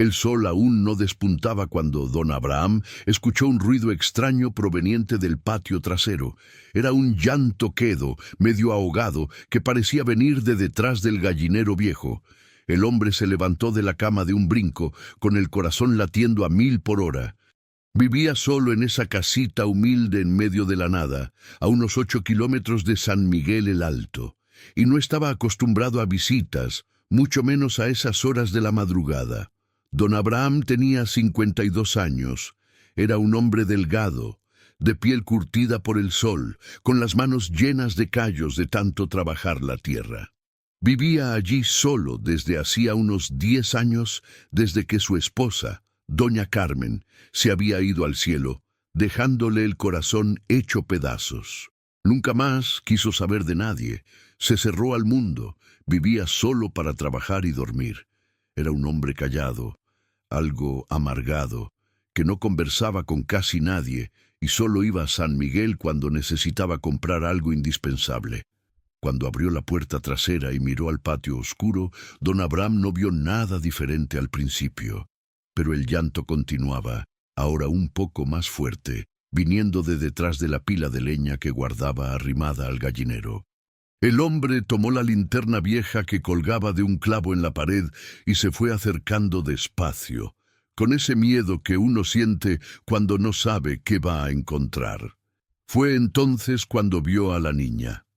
El sol aún no despuntaba cuando don Abraham escuchó un ruido extraño proveniente del patio trasero. Era un llanto quedo, medio ahogado, que parecía venir de detrás del gallinero viejo. El hombre se levantó de la cama de un brinco, con el corazón latiendo a 1000 por hora. Vivía solo en esa casita humilde en medio de la nada, a unos 8 kilómetros de San Miguel el Alto, y no estaba acostumbrado a visitas, mucho menos a esas horas de la madrugada. Don Abraham tenía 52 años. Era un hombre delgado, de piel curtida por el sol, con las manos llenas de callos de tanto trabajar la tierra. Vivía allí solo desde hacía unos 10 años, desde que su esposa, doña Carmen, se había ido al cielo, dejándole el corazón hecho pedazos. Nunca más quiso saber de nadie, se cerró al mundo, vivía solo para trabajar y dormir. Era un hombre callado, algo amargado, que no conversaba con casi nadie y solo iba a San Miguel cuando necesitaba comprar algo indispensable. Cuando abrió la puerta trasera y miró al patio oscuro, don Abraham no vio nada diferente al principio. Pero el llanto continuaba, ahora un poco más fuerte, viniendo de detrás de la pila de leña que guardaba arrimada al gallinero. El hombre tomó la linterna vieja que colgaba de un clavo en la pared y se fue acercando despacio, con ese miedo que uno siente cuando no sabe qué va a encontrar. Fue entonces cuando vio a la niña.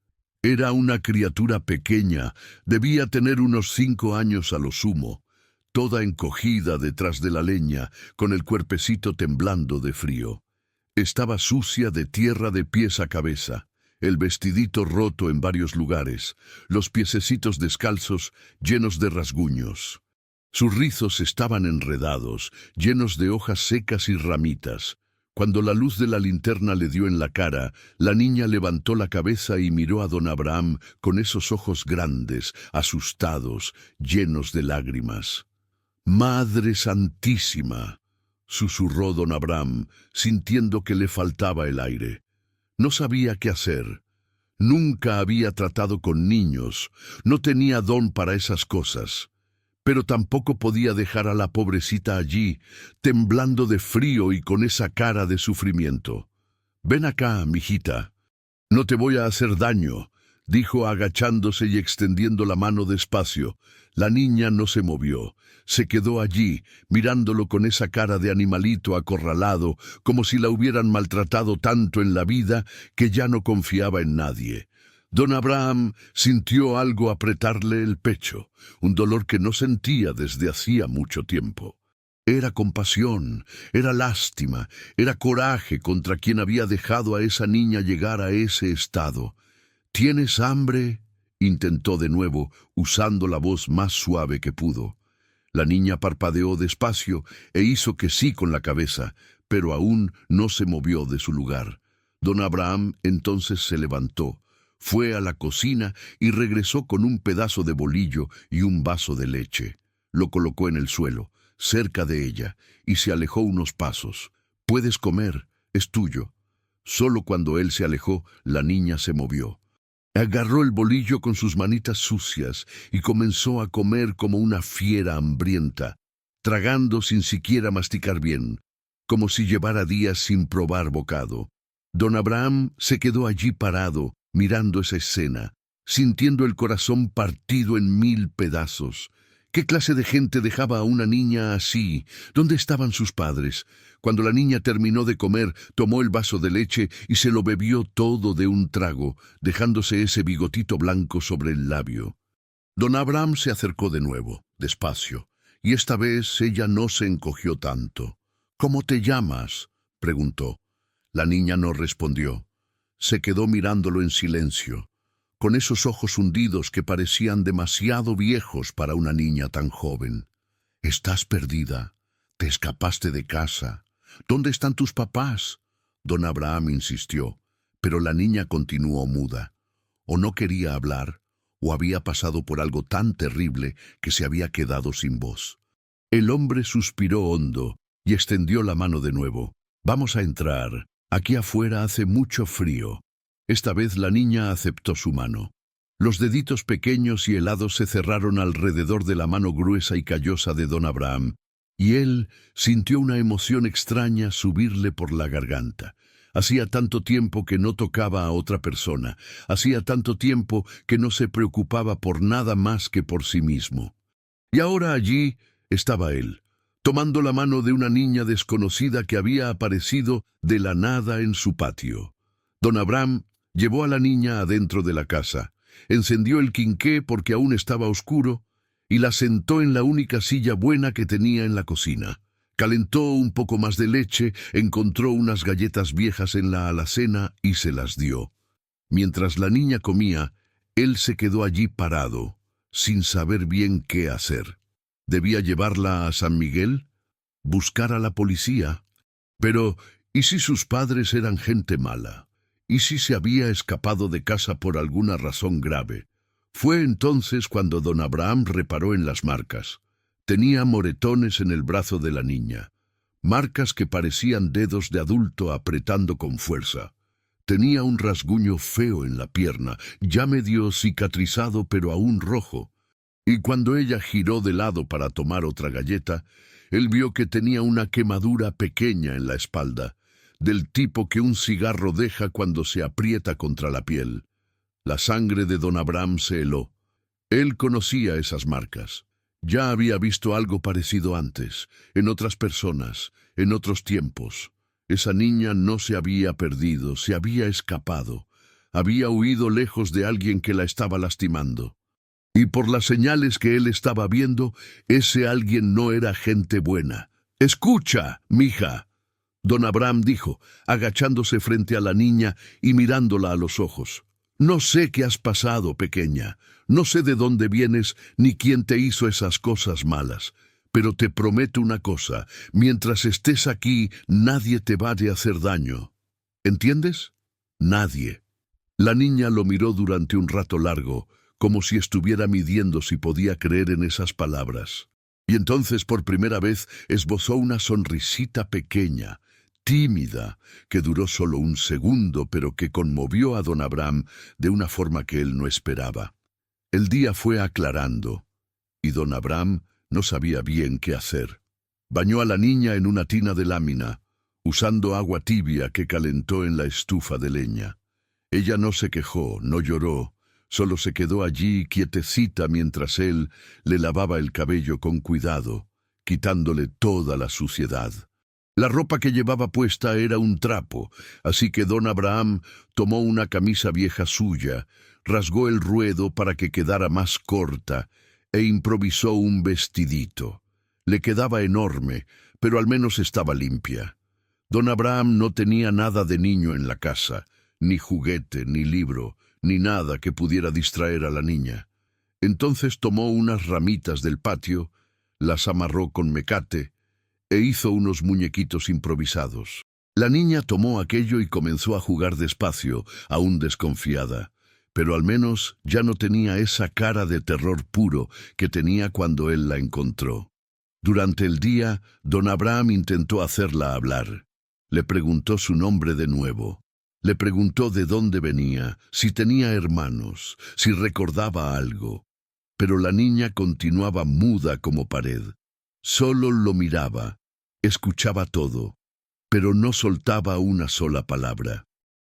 Era una criatura pequeña, debía tener unos 5 años a lo sumo, toda encogida detrás de la leña, con el cuerpecito temblando de frío. Estaba sucia de tierra de pies a cabeza, el vestidito roto en varios lugares, los piececitos descalzos llenos de rasguños. Sus rizos estaban enredados, llenos de hojas secas y ramitas. Cuando la luz de la linterna le dio en la cara, la niña levantó la cabeza y miró a don Abraham con esos ojos grandes, asustados, llenos de lágrimas. «Madre Santísima», susurró don Abraham, sintiendo que le faltaba el aire. No sabía qué hacer. Nunca había tratado con niños, no tenía don para esas cosas. Pero tampoco podía dejar a la pobrecita allí, temblando de frío y con esa cara de sufrimiento. «Ven acá, mijita. No te voy a hacer daño», dijo agachándose y extendiendo la mano despacio. La niña no se movió. Se quedó allí, mirándolo con esa cara de animalito acorralado, como si la hubieran maltratado tanto en la vida que ya no confiaba en nadie. Don Abraham sintió algo apretarle el pecho, un dolor que no sentía desde hacía mucho tiempo. Era compasión, era lástima, era coraje contra quien había dejado a esa niña llegar a ese estado. «¿Tienes hambre?», intentó de nuevo, usando la voz más suave que pudo. La niña parpadeó despacio e hizo que sí con la cabeza, pero aún no se movió de su lugar. Don Abraham entonces se levantó, fue a la cocina y regresó con un pedazo de bolillo y un vaso de leche. Lo colocó en el suelo, cerca de ella, y se alejó unos pasos. «Puedes comer, es tuyo». Solo cuando él se alejó, la niña se movió. Agarró el bolillo con sus manitas sucias y comenzó a comer como una fiera hambrienta, tragando sin siquiera masticar bien, como si llevara días sin probar bocado. Don Abraham se quedó allí parado, mirando esa escena, sintiendo el corazón partido en 1000 pedazos. ¿Qué clase de gente dejaba a una niña así? ¿Dónde estaban sus padres? Cuando la niña terminó de comer, tomó el vaso de leche y se lo bebió todo de un trago, dejándose ese bigotito blanco sobre el labio. Don Abraham se acercó de nuevo, despacio, y esta vez ella no se encogió tanto. «¿Cómo te llamas?», preguntó. La niña no respondió. Se quedó mirándolo en silencio, con esos ojos hundidos que parecían demasiado viejos para una niña tan joven. «Estás perdida. Te escapaste de casa. ¿Dónde están tus papás?», don Abraham insistió, pero la niña continuó muda. O no quería hablar, o había pasado por algo tan terrible que se había quedado sin voz. El hombre suspiró hondo y extendió la mano de nuevo. «Vamos a entrar. Aquí afuera hace mucho frío». Esta vez la niña aceptó su mano. Los deditos pequeños y helados se cerraron alrededor de la mano gruesa y callosa de don Abraham, Y él sintió una emoción extraña subirle por la garganta. Hacía tanto tiempo que no tocaba a otra persona, hacía tanto tiempo que no se preocupaba por nada más que por sí mismo. Y ahora allí estaba él, tomando la mano de una niña desconocida que había aparecido de la nada en su patio. Don Abraham llevó a la niña adentro de la casa, encendió el quinqué porque aún estaba oscuro, y la sentó en la única silla buena que tenía en la cocina. Calentó un poco más de leche, encontró unas galletas viejas en la alacena y se las dio. Mientras la niña comía, él se quedó allí parado, sin saber bien qué hacer. ¿Debía llevarla a San Miguel? ¿Buscar a la policía? Pero, ¿y si sus padres eran gente mala? ¿Y si se había escapado de casa por alguna razón grave? Fue entonces cuando don Abraham reparó en las marcas. Tenía moretones en el brazo de la niña, marcas que parecían dedos de adulto apretando con fuerza. Tenía un rasguño feo en la pierna, ya medio cicatrizado pero aún rojo. Y cuando ella giró de lado para tomar otra galleta, él vio que tenía una quemadura pequeña en la espalda, del tipo que un cigarro deja cuando se aprieta contra la piel. La sangre de don Abraham se heló. Él conocía esas marcas. Ya había visto algo parecido antes, en otras personas, en otros tiempos. Esa niña no se había perdido, se había escapado. Había huido lejos de alguien que la estaba lastimando. Y por las señales que él estaba viendo, ese alguien no era gente buena. «Escucha, mija», don Abraham dijo, agachándose frente a la niña y mirándola a los ojos. «No sé qué has pasado, pequeña. No sé de dónde vienes ni quién te hizo esas cosas malas. Pero te prometo una cosa, mientras estés aquí, nadie te va a hacer daño. ¿Entiendes? Nadie». La niña lo miró durante un rato largo, como si estuviera midiendo si podía creer en esas palabras. Y entonces por primera vez esbozó una sonrisita pequeña, tímida, que duró solo un segundo, pero que conmovió a don Abraham de una forma que él no esperaba. El día fue aclarando, y don Abraham no sabía bien qué hacer. Bañó a la niña en una tina de lámina, usando agua tibia que calentó en la estufa de leña. Ella no se quejó, no lloró, solo se quedó allí quietecita mientras él le lavaba el cabello con cuidado, quitándole toda la suciedad. La ropa que llevaba puesta era un trapo, así que don Abraham tomó una camisa vieja suya, rasgó el ruedo para que quedara más corta e improvisó un vestidito. Le quedaba enorme, pero al menos estaba limpia. Don Abraham no tenía nada de niño en la casa, ni juguete, ni libro, ni nada que pudiera distraer a la niña. Entonces tomó unas ramitas del patio, las amarró con mecate e hizo unos muñequitos improvisados. La niña tomó aquello y comenzó a jugar despacio, aún desconfiada, pero al menos ya no tenía esa cara de terror puro que tenía cuando él la encontró. Durante el día, don Abraham intentó hacerla hablar. Le preguntó su nombre de nuevo. Le preguntó de dónde venía, si tenía hermanos, si recordaba algo. Pero la niña continuaba muda como pared. Solo lo miraba, escuchaba todo, pero no soltaba una sola palabra.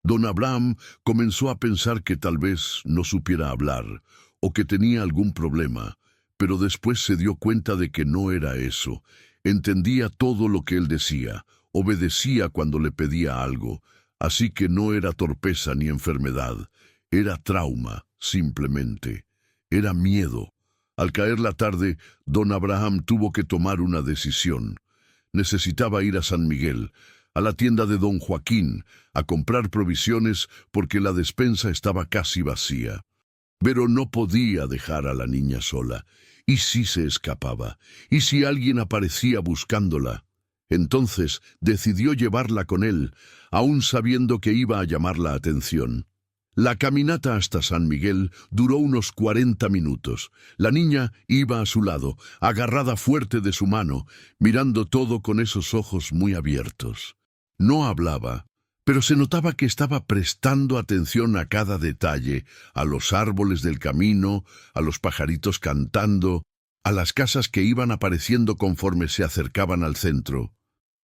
Don Abraham comenzó a pensar que tal vez no supiera hablar, o que tenía algún problema, pero después se dio cuenta de que no era eso. Entendía todo lo que él decía, obedecía cuando le pedía algo, así que no era torpeza ni enfermedad, era trauma, simplemente. Era miedo. Al caer la tarde, don Abraham tuvo que tomar una decisión. Necesitaba ir a San Miguel, a la tienda de don Joaquín, a comprar provisiones porque la despensa estaba casi vacía. Pero no podía dejar a la niña sola. ¿Y si se escapaba? ¿Y si alguien aparecía buscándola? Entonces decidió llevarla con él, aún sabiendo que iba a llamar la atención. La caminata hasta San Miguel duró unos 40 minutos. La niña iba a su lado, agarrada fuerte de su mano, mirando todo con esos ojos muy abiertos. No hablaba, pero se notaba que estaba prestando atención a cada detalle, a los árboles del camino, a los pajaritos cantando, a las casas que iban apareciendo conforme se acercaban al centro.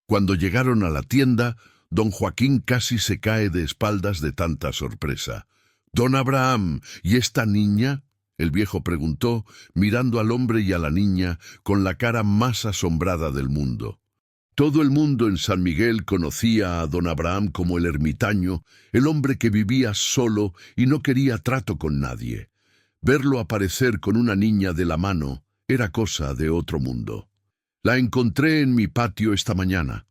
Cuando llegaron a la tienda, don Joaquín casi se cae de espaldas de tanta sorpresa. «Don Abraham, ¿y esta niña?», el viejo preguntó, mirando al hombre y a la niña con la cara más asombrada del mundo. Todo el mundo en San Miguel conocía a don Abraham como el ermitaño, el hombre que vivía solo y no quería trato con nadie. Verlo aparecer con una niña de la mano era cosa de otro mundo. «La encontré en mi patio esta mañana.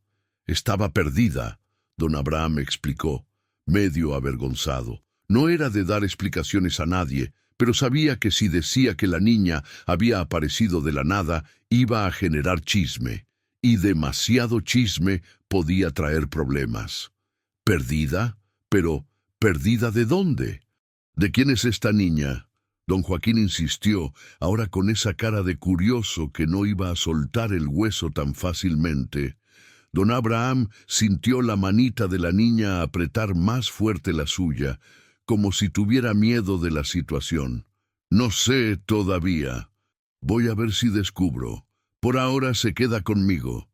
Estaba perdida», don Abraham explicó, medio avergonzado. No era de dar explicaciones a nadie, pero sabía que si decía que la niña había aparecido de la nada, iba a generar chisme, y demasiado chisme podía traer problemas. «¿Perdida? Pero, ¿perdida de dónde? ¿De quién es esta niña?», don Joaquín insistió, ahora con esa cara de curioso que no iba a soltar el hueso tan fácilmente. Don Abraham sintió la manita de la niña apretar más fuerte la suya, como si tuviera miedo de la situación. «No sé todavía. Voy a ver si descubro. Por ahora se queda conmigo»,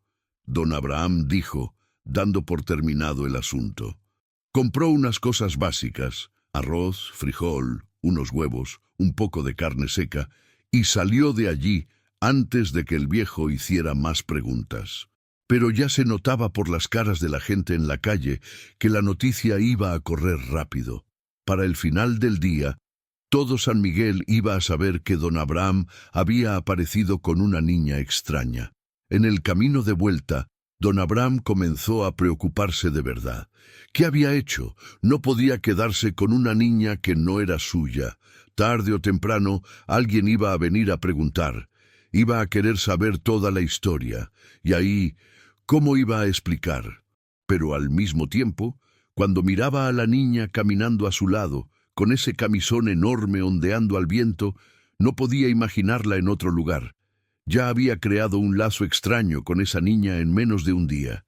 don Abraham dijo, dando por terminado el asunto. Compró unas cosas básicas, arroz, frijol, unos huevos, un poco de carne seca, y salió de allí antes de que el viejo hiciera más preguntas. Pero ya se notaba por las caras de la gente en la calle que la noticia iba a correr rápido. Para el final del día, todo San Miguel iba a saber que don Abraham había aparecido con una niña extraña. En el camino de vuelta, don Abraham comenzó a preocuparse de verdad. ¿Qué había hecho? No podía quedarse con una niña que no era suya. Tarde o temprano, alguien iba a venir a preguntar. Iba a querer saber toda la historia. Y ahí, ¿cómo iba a explicar? Pero al mismo tiempo, cuando miraba a la niña caminando a su lado, con ese camisón enorme ondeando al viento, no podía imaginarla en otro lugar. Ya había creado un lazo extraño con esa niña en menos de un día.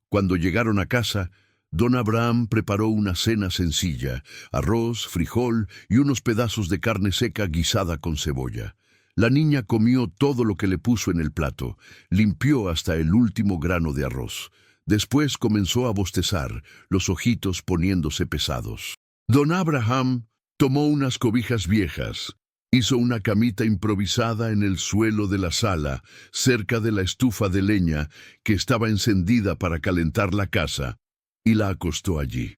Cuando llegaron a casa, don Abraham preparó una cena sencilla, arroz, frijol y unos pedazos de carne seca guisada con cebolla. La niña comió todo lo que le puso en el plato, limpió hasta el último grano de arroz. Después comenzó a bostezar, los ojitos poniéndose pesados. Don Abraham tomó unas cobijas viejas, hizo una camita improvisada en el suelo de la sala, cerca de la estufa de leña que estaba encendida para calentar la casa, y la acostó allí.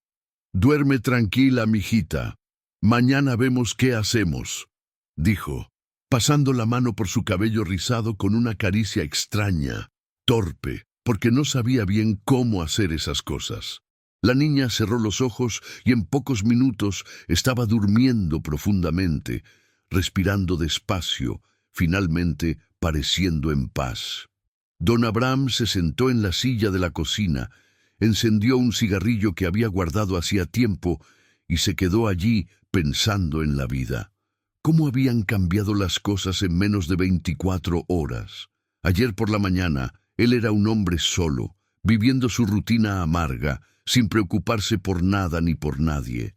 «Duerme tranquila, mijita. Mañana vemos qué hacemos», dijo, pasando la mano por su cabello rizado con una caricia extraña, torpe, porque no sabía bien cómo hacer esas cosas. La niña cerró los ojos y en pocos minutos estaba durmiendo profundamente, respirando despacio, finalmente pareciendo en paz. Don Abraham se sentó en la silla de la cocina, encendió un cigarrillo que había guardado hacía tiempo y se quedó allí pensando en la vida. ¿Cómo habían cambiado las cosas en menos de 24 horas? Ayer por la mañana, él era un hombre solo, viviendo su rutina amarga, sin preocuparse por nada ni por nadie.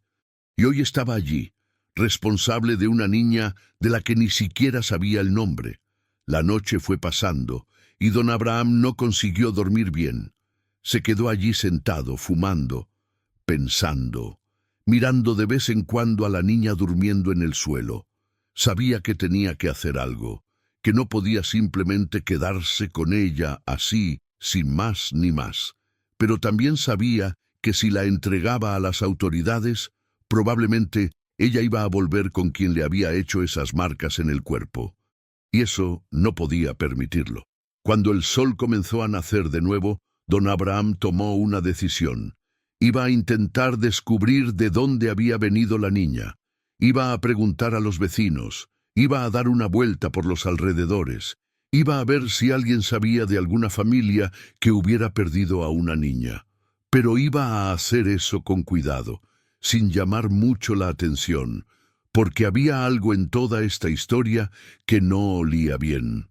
Y hoy estaba allí, responsable de una niña de la que ni siquiera sabía el nombre. La noche fue pasando, y don Abraham no consiguió dormir bien. Se quedó allí sentado, fumando, pensando, mirando de vez en cuando a la niña durmiendo en el suelo. Sabía que tenía que hacer algo, que no podía simplemente quedarse con ella así, sin más ni más. Pero también sabía que si la entregaba a las autoridades, probablemente ella iba a volver con quien le había hecho esas marcas en el cuerpo. Y eso no podía permitirlo. Cuando el sol comenzó a nacer de nuevo, don Abraham tomó una decisión. Iba a intentar descubrir de dónde había venido la niña. Iba a preguntar a los vecinos. Iba a dar una vuelta por los alrededores. Iba a ver si alguien sabía de alguna familia que hubiera perdido a una niña. Pero iba a hacer eso con cuidado, sin llamar mucho la atención, porque había algo en toda esta historia que no olía bien.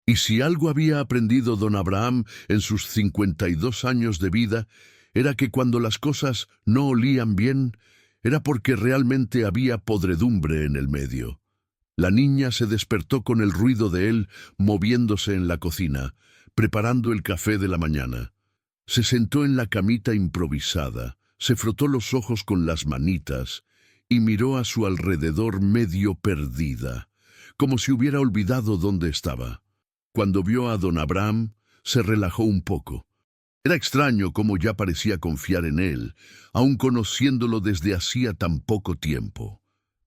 Y si algo había aprendido don Abraham en sus 52 años de vida, era que cuando las cosas no olían bien, era porque realmente había podredumbre en el medio. La niña se despertó con el ruido de él moviéndose en la cocina, preparando el café de la mañana. Se sentó en la camita improvisada, se frotó los ojos con las manitas y miró a su alrededor medio perdida, como si hubiera olvidado dónde estaba. Cuando vio a don Abraham, se relajó un poco. Era extraño cómo ya parecía confiar en él, aun conociéndolo desde hacía tan poco tiempo.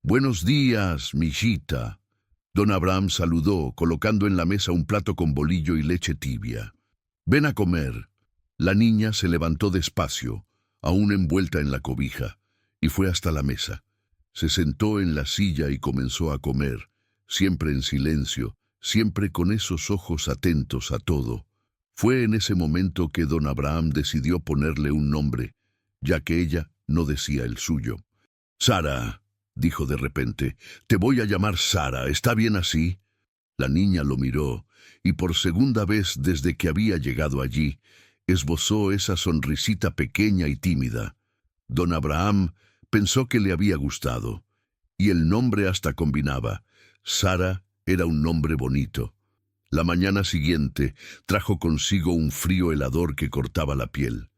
«Buenos días, mijita». Don Abraham saludó, colocando en la mesa un plato con bolillo y leche tibia. «Ven a comer». La niña se levantó despacio, aún envuelta en la cobija, y fue hasta la mesa. Se sentó en la silla y comenzó a comer, siempre en silencio, siempre con esos ojos atentos a todo. Fue en ese momento que don Abraham decidió ponerle un nombre, ya que ella no decía el suyo. «Sara», dijo de repente, «te voy a llamar Sara, ¿está bien así?» La niña lo miró, y por segunda vez desde que había llegado allí, esbozó esa sonrisita pequeña y tímida. Don Abraham pensó que le había gustado, y el nombre hasta combinaba. Sara era un nombre bonito. La mañana siguiente trajo consigo un frío helador que cortaba la piel.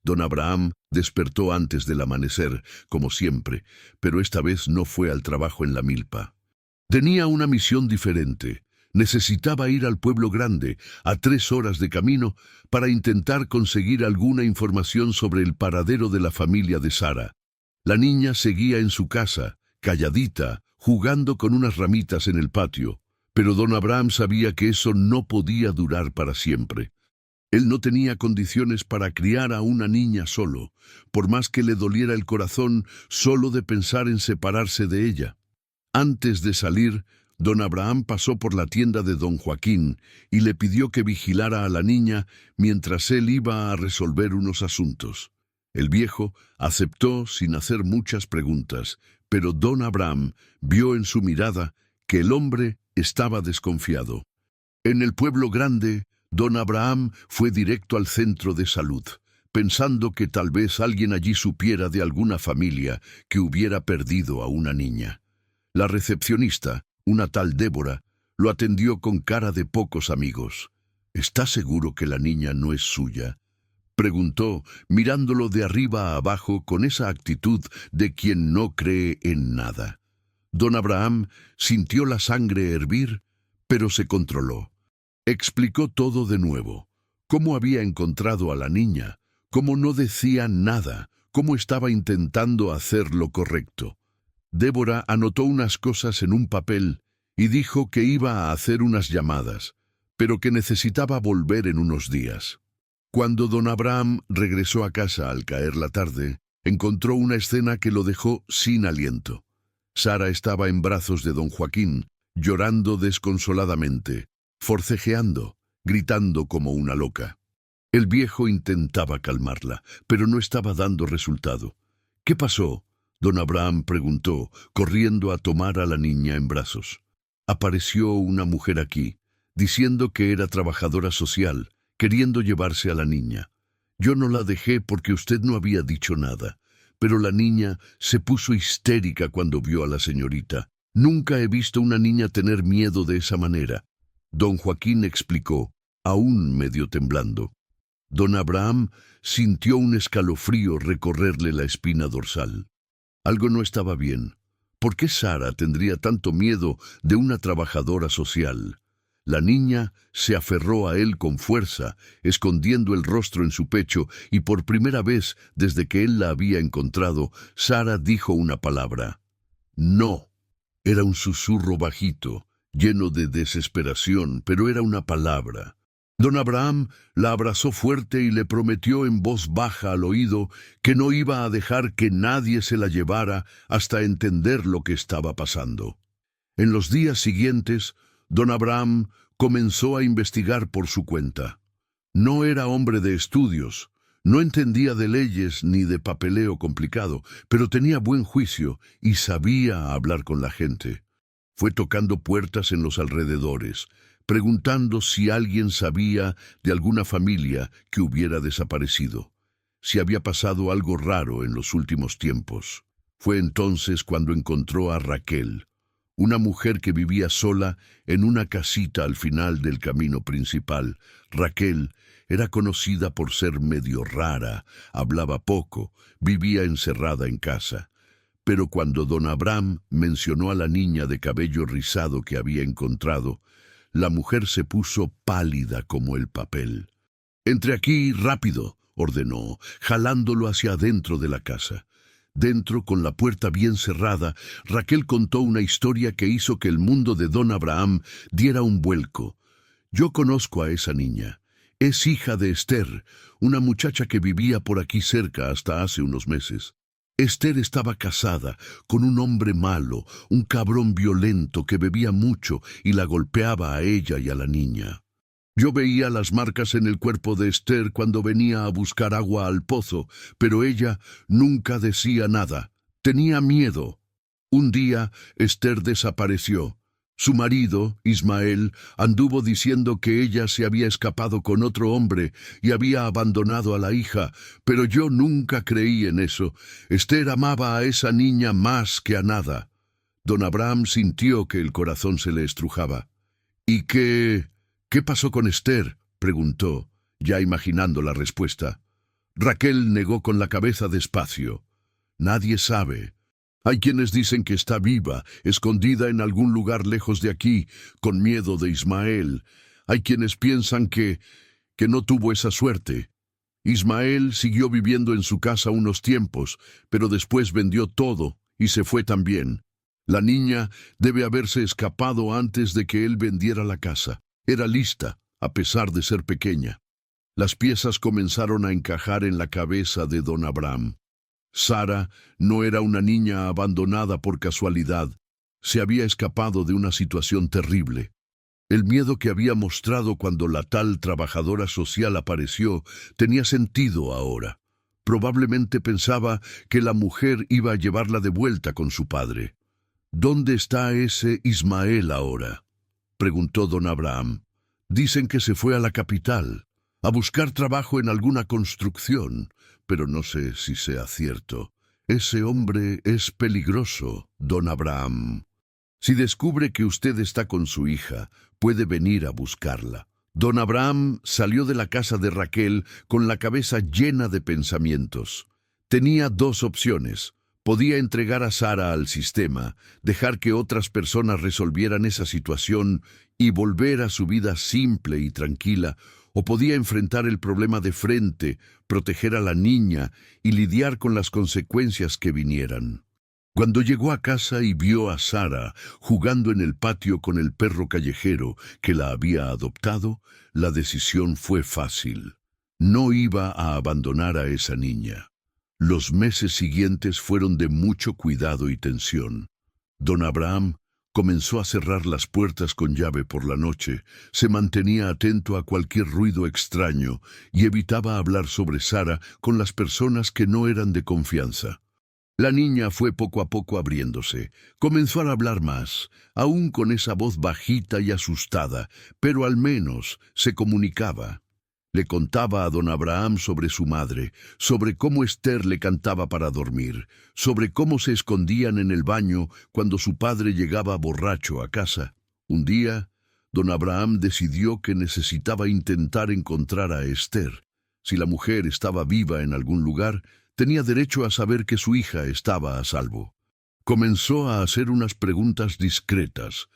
Don Abraham despertó antes del amanecer, como siempre, pero esta vez no fue al trabajo en la milpa. Tenía una misión diferente. Necesitaba ir al pueblo grande, a 3 horas de camino, para intentar conseguir alguna información sobre el paradero de la familia de Sara. La niña seguía en su casa, calladita, jugando con unas ramitas en el patio, pero don Abraham sabía que eso no podía durar para siempre. Él no tenía condiciones para criar a una niña solo, por más que le doliera el corazón solo de pensar en separarse de ella. Antes de salir, don Abraham pasó por la tienda de don Joaquín y le pidió que vigilara a la niña mientras él iba a resolver unos asuntos. El viejo aceptó sin hacer muchas preguntas, pero don Abraham vio en su mirada que el hombre estaba desconfiado. En el pueblo grande, don Abraham fue directo al centro de salud, pensando que tal vez alguien allí supiera de alguna familia que hubiera perdido a una niña. La recepcionista, una tal Débora, lo atendió con cara de pocos amigos. «¿Está seguro que la niña no es suya?», preguntó, mirándolo de arriba a abajo con esa actitud de quien no cree en nada. Don Abraham sintió la sangre hervir, pero se controló. Explicó todo de nuevo, cómo había encontrado a la niña, cómo no decía nada, cómo estaba intentando hacer lo correcto. Débora anotó unas cosas en un papel y dijo que iba a hacer unas llamadas, pero que necesitaba volver en unos días. Cuando don Abraham regresó a casa al caer la tarde, encontró una escena que lo dejó sin aliento. Sara estaba en brazos de don Joaquín, llorando desconsoladamente, forcejeando, gritando como una loca. El viejo intentaba calmarla, pero no estaba dando resultado. «¿Qué pasó?», don Abraham preguntó, corriendo a tomar a la niña en brazos. «Apareció una mujer aquí, diciendo que era trabajadora social, queriendo llevarse a la niña. Yo no la dejé porque usted no había dicho nada, pero la niña se puso histérica cuando vio a la señorita. Nunca he visto una niña tener miedo de esa manera». Don Joaquín explicó, aún medio temblando. Don Abraham sintió un escalofrío recorrerle la espina dorsal. Algo no estaba bien. ¿Por qué Sara tendría tanto miedo de una trabajadora social? La niña se aferró a él con fuerza, escondiendo el rostro en su pecho, y por primera vez desde que él la había encontrado, Sara dijo una palabra. «No». Era un susurro bajito, lleno de desesperación, pero era una palabra. Don Abraham la abrazó fuerte y le prometió en voz baja al oído que no iba a dejar que nadie se la llevara hasta entender lo que estaba pasando. En los días siguientes, don Abraham comenzó a investigar por su cuenta. No era hombre de estudios, no entendía de leyes ni de papeleo complicado, pero tenía buen juicio y sabía hablar con la gente. Fue tocando puertas en los alrededores, preguntando si alguien sabía de alguna familia que hubiera desaparecido, si había pasado algo raro en los últimos tiempos. Fue entonces cuando encontró a Raquel, una mujer que vivía sola en una casita al final del camino principal. Raquel era conocida por ser medio rara, hablaba poco, vivía encerrada en casa. Pero cuando don Abraham mencionó a la niña de cabello rizado que había encontrado, la mujer se puso pálida como el papel. «Entre aquí, rápido», ordenó, jalándolo hacia adentro de la casa. Dentro, con la puerta bien cerrada, Raquel contó una historia que hizo que el mundo de don Abraham diera un vuelco. «Yo conozco a esa niña. Es hija de Esther, una muchacha que vivía por aquí cerca hasta hace unos meses. Esther estaba casada con un hombre malo, un cabrón violento que bebía mucho y la golpeaba a ella y a la niña. Yo veía las marcas en el cuerpo de Esther cuando venía a buscar agua al pozo, pero ella nunca decía nada. Tenía miedo. Un día, Esther desapareció. Su marido, Ismael, anduvo diciendo que ella se había escapado con otro hombre y había abandonado a la hija, pero yo nunca creí en eso. Esther amaba a esa niña más que a nada». Don Abraham sintió que el corazón se le estrujaba. «¿Y qué pasó con Esther?», preguntó, ya imaginando la respuesta. Raquel negó con la cabeza despacio. «Nadie sabe. Hay quienes dicen que está viva, escondida en algún lugar lejos de aquí, con miedo de Ismael. Hay quienes piensan que no tuvo esa suerte. Ismael siguió viviendo en su casa unos tiempos, pero después vendió todo y se fue también. La niña debe haberse escapado antes de que él vendiera la casa. Era lista, a pesar de ser pequeña». Las piezas comenzaron a encajar en la cabeza de don Abraham. Sara no era una niña abandonada por casualidad. Se había escapado de una situación terrible. El miedo que había mostrado cuando la tal trabajadora social apareció tenía sentido ahora. Probablemente pensaba que la mujer iba a llevarla de vuelta con su padre. «¿Dónde está ese Ismael ahora?», preguntó don Abraham. «Dicen que se fue a la capital, a buscar trabajo en alguna construcción, pero no sé si sea cierto. Ese hombre es peligroso, don Abraham. Si descubre que usted está con su hija, puede venir a buscarla». Don Abraham salió de la casa de Raquel con la cabeza llena de pensamientos. Tenía dos opciones. Podía entregar a Sara al sistema, dejar que otras personas resolvieran esa situación y volver a su vida simple y tranquila, o podía enfrentar el problema de frente, proteger a la niña y lidiar con las consecuencias que vinieran. Cuando llegó a casa y vio a Sara jugando en el patio con el perro callejero que la había adoptado, la decisión fue fácil. No iba a abandonar a esa niña. Los meses siguientes fueron de mucho cuidado y tensión. Don Abraham comenzó a cerrar las puertas con llave por la noche, se mantenía atento a cualquier ruido extraño y evitaba hablar sobre Sara con las personas que no eran de confianza. La niña fue poco a poco abriéndose. Comenzó a hablar más, aún con esa voz bajita y asustada, pero al menos se comunicaba. Le contaba a don Abraham sobre su madre, sobre cómo Esther le cantaba para dormir, sobre cómo se escondían en el baño cuando su padre llegaba borracho a casa. Un día, don Abraham decidió que necesitaba intentar encontrar a Esther. Si la mujer estaba viva en algún lugar, tenía derecho a saber que su hija estaba a salvo. Comenzó a hacer unas preguntas discretas.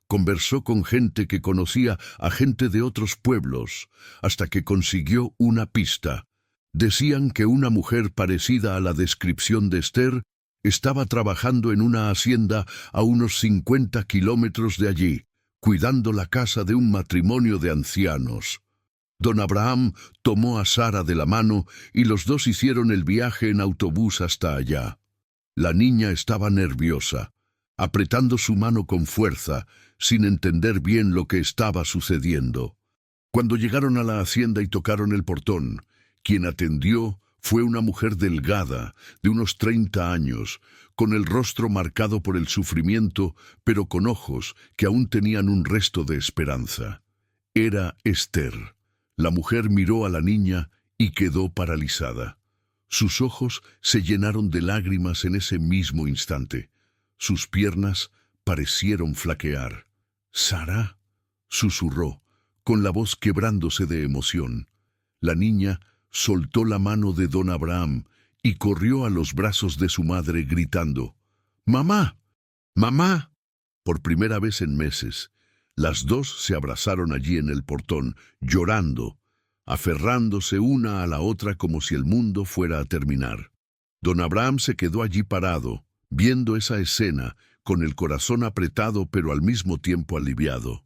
Conversó con gente que conocía a gente de otros pueblos, hasta que consiguió una pista. Decían que una mujer parecida a la descripción de Esther estaba trabajando en una hacienda a unos 50 kilómetros de allí, cuidando la casa de un matrimonio de ancianos. Don Abraham tomó a Sara de la mano y los dos hicieron el viaje en autobús hasta allá. La niña estaba nerviosa, apretando su mano con fuerza, sin entender bien lo que estaba sucediendo. Cuando llegaron a la hacienda y tocaron el portón, quien atendió fue una mujer delgada, de unos 30 años, con el rostro marcado por el sufrimiento, pero con ojos que aún tenían un resto de esperanza. Era Esther. La mujer miró a la niña y quedó paralizada. Sus ojos se llenaron de lágrimas en ese mismo instante. Sus piernas parecieron flaquear. «¿Sara?», susurró, con la voz quebrándose de emoción. La niña soltó la mano de don Abraham y corrió a los brazos de su madre gritando: «¡Mamá! ¡Mamá!». Por primera vez en meses, las dos se abrazaron allí en el portón, llorando, aferrándose una a la otra como si el mundo fuera a terminar. Don Abraham se quedó allí parado, viendo esa escena, con el corazón apretado pero al mismo tiempo aliviado.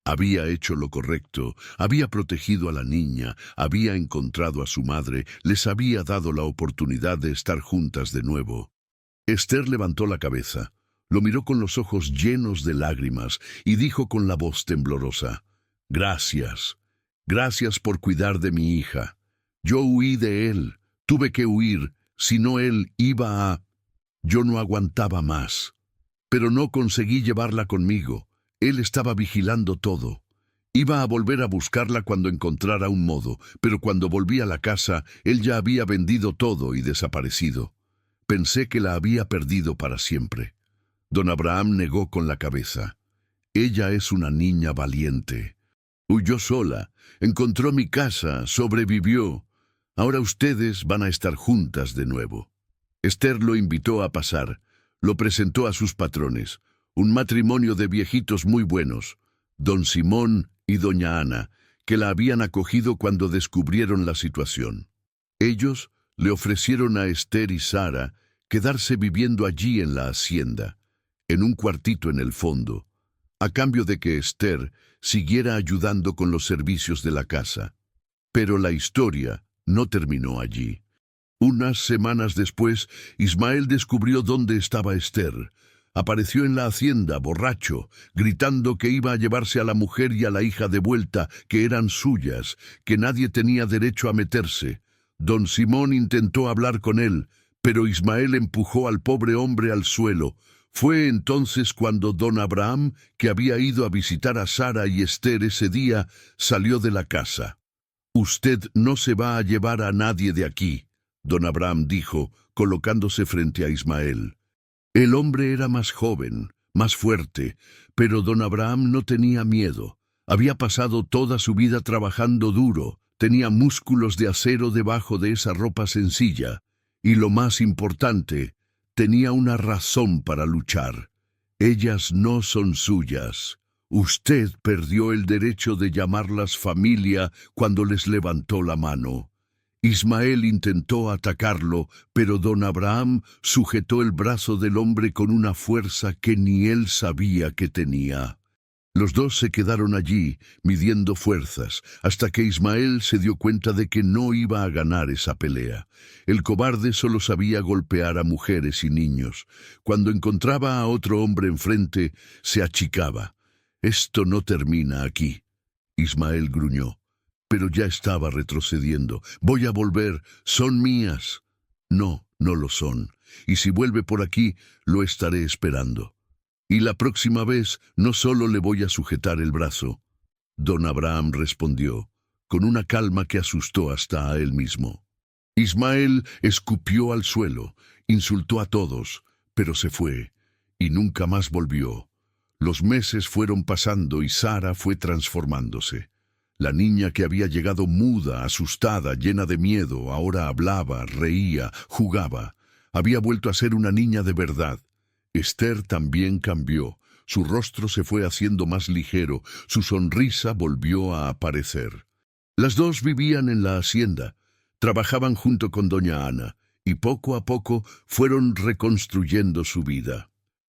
Había hecho lo correcto, había protegido a la niña, había encontrado a su madre, les había dado la oportunidad de estar juntas de nuevo. Esther levantó la cabeza, lo miró con los ojos llenos de lágrimas y dijo con la voz temblorosa: «Gracias, gracias por cuidar de mi hija. Yo huí de él, tuve que huir, si no él iba a... Yo no aguantaba más. Pero no conseguí llevarla conmigo. Él estaba vigilando todo. Iba a volver a buscarla cuando encontrara un modo, pero cuando volví a la casa, él ya había vendido todo y desaparecido. Pensé que la había perdido para siempre». Don Abraham negó con la cabeza. «Ella es una niña valiente. Huyó sola, encontró mi casa, sobrevivió. Ahora ustedes van a estar juntas de nuevo». Esther lo invitó a pasar, lo presentó a sus patrones, un matrimonio de viejitos muy buenos, don Simón y doña Ana, que la habían acogido cuando descubrieron la situación. Ellos le ofrecieron a Esther y Sara quedarse viviendo allí en la hacienda, en un cuartito en el fondo, a cambio de que Esther siguiera ayudando con los servicios de la casa. Pero la historia no terminó allí. Unas semanas después, Ismael descubrió dónde estaba Esther. Apareció en la hacienda, borracho, gritando que iba a llevarse a la mujer y a la hija de vuelta, que eran suyas, que nadie tenía derecho a meterse. Don Simón intentó hablar con él, pero Ismael empujó al pobre hombre al suelo. Fue entonces cuando don Abraham, que había ido a visitar a Sara y Esther ese día, salió de la casa. «Usted no se va a llevar a nadie de aquí», don Abraham dijo, colocándose frente a Ismael. El hombre era más joven, más fuerte, pero don Abraham no tenía miedo. Había pasado toda su vida trabajando duro, tenía músculos de acero debajo de esa ropa sencilla, y lo más importante, tenía una razón para luchar. Ellas no son suyas. Usted perdió el derecho de llamarlas familia cuando les levantó la mano. Ismael intentó atacarlo, pero don Abraham sujetó el brazo del hombre con una fuerza que ni él sabía que tenía. Los dos se quedaron allí, midiendo fuerzas, hasta que Ismael se dio cuenta de que no iba a ganar esa pelea. El cobarde solo sabía golpear a mujeres y niños. Cuando encontraba a otro hombre enfrente, se achicaba. «Esto no termina aquí», Ismael gruñó. Pero ya estaba retrocediendo. «Voy a volver. Son mías». «No, no lo son. Y si vuelve por aquí, lo estaré esperando. Y la próxima vez no solo le voy a sujetar el brazo». Don Abraham respondió, con una calma que asustó hasta a él mismo. Ismael escupió al suelo, insultó a todos, pero se fue, y nunca más volvió. Los meses fueron pasando y Sara fue transformándose. La niña que había llegado muda, asustada, llena de miedo, ahora hablaba, reía, jugaba. Había vuelto a ser una niña de verdad. Esther también cambió. Su rostro se fue haciendo más ligero, su sonrisa volvió a aparecer. Las dos vivían en la hacienda, trabajaban junto con doña Ana, y poco a poco fueron reconstruyendo su vida.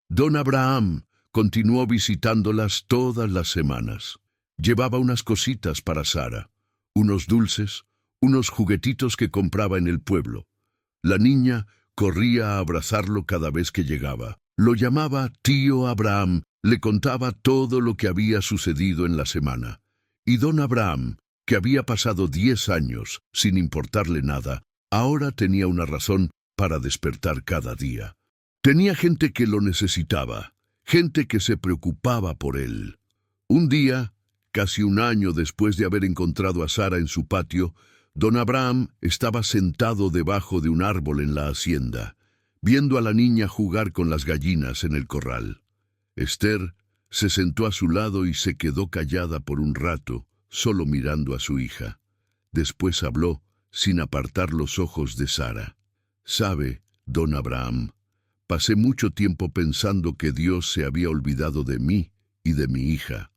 Don Abraham continuó visitándolas todas las semanas. Llevaba unas cositas para Sara, unos dulces, unos juguetitos que compraba en el pueblo. La niña corría a abrazarlo cada vez que llegaba. Lo llamaba tío Abraham, le contaba todo lo que había sucedido en la semana. Y don Abraham, que había pasado 10 años sin importarle nada, ahora tenía una razón para despertar cada día. Tenía gente que lo necesitaba, gente que se preocupaba por él. Un día, casi un año después de haber encontrado a Sara en su patio, don Abraham estaba sentado debajo de un árbol en la hacienda, viendo a la niña jugar con las gallinas en el corral. Esther se sentó a su lado y se quedó callada por un rato, solo mirando a su hija. Después habló, sin apartar los ojos de Sara. «Sabe, don Abraham, pasé mucho tiempo pensando que Dios se había olvidado de mí y de mi hija.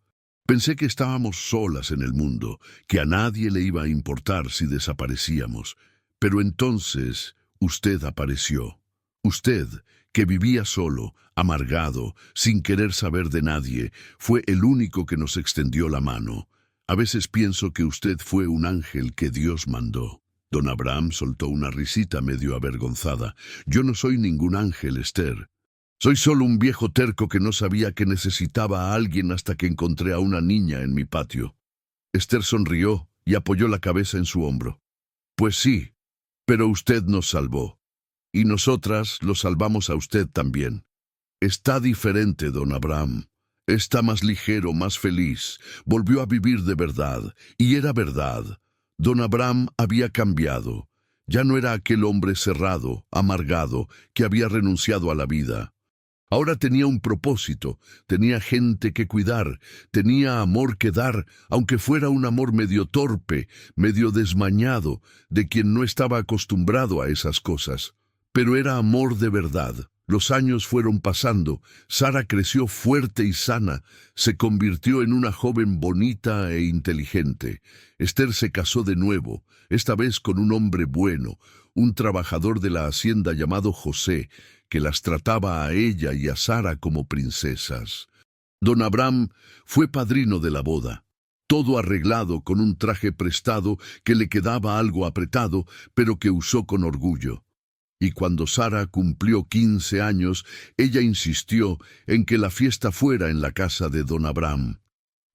Pensé que estábamos solas en el mundo, que a nadie le iba a importar si desaparecíamos. Pero entonces usted apareció. Usted, que vivía solo, amargado, sin querer saber de nadie, fue el único que nos extendió la mano. A veces pienso que usted fue un ángel que Dios mandó». Don Abraham soltó una risita medio avergonzada. «Yo no soy ningún ángel, Esther. Soy solo un viejo terco que no sabía que necesitaba a alguien hasta que encontré a una niña en mi patio». Esther sonrió y apoyó la cabeza en su hombro. «Pues sí, pero usted nos salvó. Y nosotras lo salvamos a usted también. Está diferente, don Abraham. Está más ligero, más feliz. Volvió a vivir de verdad. Y era verdad. Don Abraham había cambiado. Ya no era aquel hombre cerrado, amargado, que había renunciado a la vida. Ahora tenía un propósito, tenía gente que cuidar, tenía amor que dar, aunque fuera un amor medio torpe, medio desmañado, de quien no estaba acostumbrado a esas cosas. Pero era amor de verdad. Los años fueron pasando, Sara creció fuerte y sana, se convirtió en una joven bonita e inteligente. Esther se casó de nuevo, esta vez con un hombre bueno, un trabajador de la hacienda llamado José, que las trataba a ella y a Sara como princesas. Don Abraham fue padrino de la boda, todo arreglado con un traje prestado que le quedaba algo apretado, pero que usó con orgullo. Y cuando Sara cumplió 15 años, ella insistió en que la fiesta fuera en la casa de don Abraham.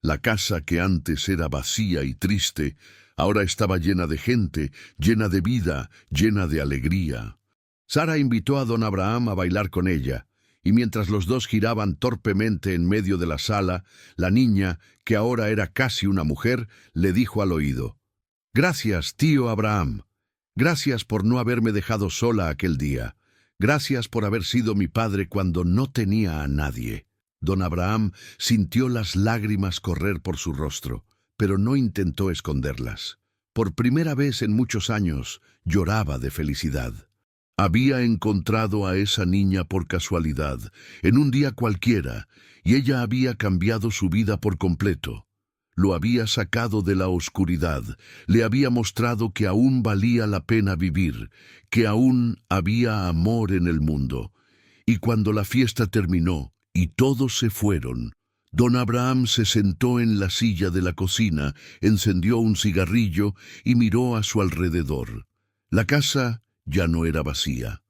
La casa que antes era vacía y triste, ahora estaba llena de gente, llena de vida, llena de alegría. Sara invitó a don Abraham a bailar con ella, y mientras los dos giraban torpemente en medio de la sala, la niña, que ahora era casi una mujer, le dijo al oído: «Gracias, tío Abraham. Gracias por no haberme dejado sola aquel día. Gracias por haber sido mi padre cuando no tenía a nadie». Don Abraham sintió las lágrimas correr por su rostro, pero no intentó esconderlas. Por primera vez en muchos años, lloraba de felicidad. Había encontrado a esa niña por casualidad, en un día cualquiera, y ella había cambiado su vida por completo. Lo había sacado de la oscuridad, le había mostrado que aún valía la pena vivir, que aún había amor en el mundo. Y cuando la fiesta terminó y todos se fueron, don Abraham se sentó en la silla de la cocina, encendió un cigarrillo y miró a su alrededor. La casa ya no era vacía.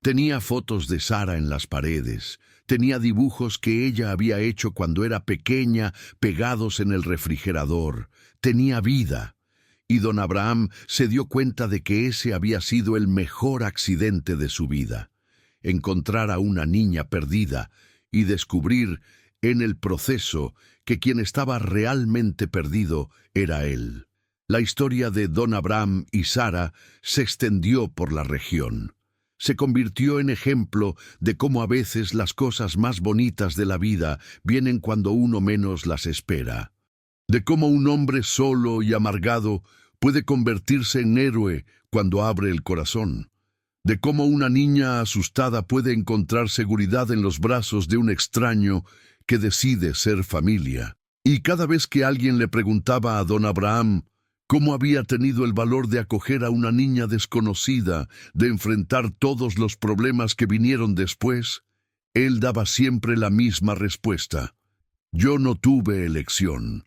Tenía fotos de Sara en las paredes, tenía dibujos que ella había hecho cuando era pequeña pegados en el refrigerador, tenía vida. Y don Abraham se dio cuenta de que ese había sido el mejor accidente de su vida. Encontrar a una niña perdida y descubrir en el proceso que quien estaba realmente perdido era él. La historia de don Abraham y Sara se extendió por la región. Se convirtió en ejemplo de cómo a veces las cosas más bonitas de la vida vienen cuando uno menos las espera. De cómo un hombre solo y amargado puede convertirse en héroe cuando abre el corazón. De cómo una niña asustada puede encontrar seguridad en los brazos de un extraño que decide ser familia. Y cada vez que alguien le preguntaba a don Abraham cómo había tenido el valor de acoger a una niña desconocida, de enfrentar todos los problemas que vinieron después, él daba siempre la misma respuesta: «Yo no tuve elección».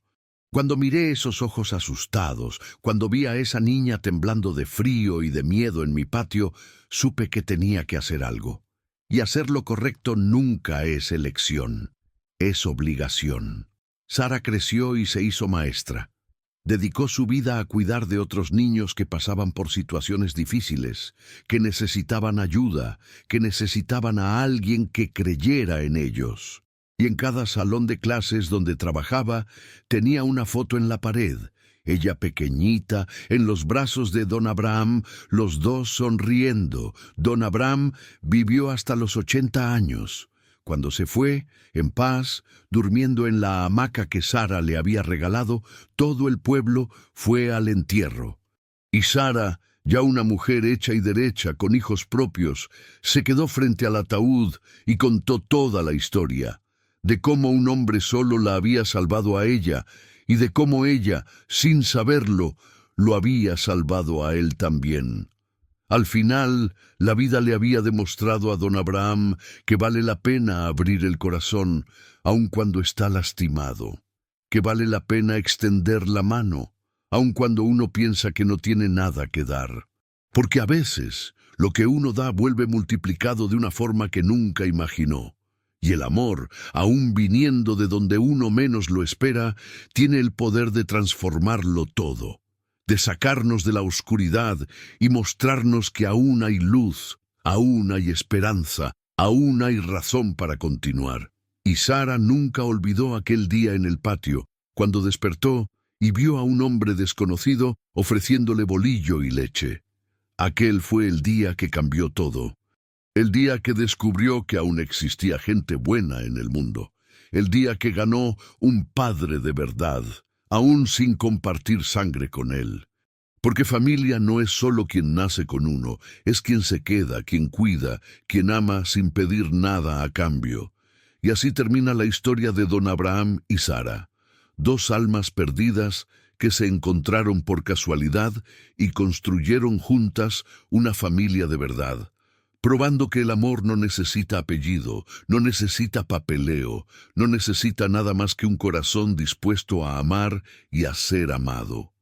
Cuando miré esos ojos asustados, cuando vi a esa niña temblando de frío y de miedo en mi patio, supe que tenía que hacer algo. Y hacer lo correcto nunca es elección, es obligación. Sara creció y se hizo maestra. Dedicó su vida a cuidar de otros niños que pasaban por situaciones difíciles, que necesitaban ayuda, que necesitaban a alguien que creyera en ellos. Y en cada salón de clases donde trabajaba, tenía una foto en la pared, ella pequeñita, en los brazos de don Abraham, los dos sonriendo. Don Abraham vivió hasta los 80 años. Cuando se fue, en paz, durmiendo en la hamaca que Sara le había regalado, todo el pueblo fue al entierro. Y Sara, ya una mujer hecha y derecha, con hijos propios, se quedó frente al ataúd y contó toda la historia, de cómo un hombre solo la había salvado a ella, y de cómo ella, sin saberlo, lo había salvado a él también. Al final, la vida le había demostrado a don Abraham que vale la pena abrir el corazón, aun cuando está lastimado, que vale la pena extender la mano, aun cuando uno piensa que no tiene nada que dar. Porque a veces, lo que uno da vuelve multiplicado de una forma que nunca imaginó. Y el amor, aun viniendo de donde uno menos lo espera, tiene el poder de transformarlo todo, de sacarnos de la oscuridad y mostrarnos que aún hay luz, aún hay esperanza, aún hay razón para continuar. Y Sara nunca olvidó aquel día en el patio, cuando despertó y vio a un hombre desconocido ofreciéndole bolillo y leche. Aquel fue el día que cambió todo. El día que descubrió que aún existía gente buena en el mundo. El día que ganó un padre de verdad, aún sin compartir sangre con él. Porque familia no es solo quien nace con uno, es quien se queda, quien cuida, quien ama sin pedir nada a cambio. Y así termina la historia de don Abraham y Sara, dos almas perdidas que se encontraron por casualidad y construyeron juntas una familia de verdad, probando que el amor no necesita apellido, no necesita papeleo, no necesita nada más que un corazón dispuesto a amar y a ser amado.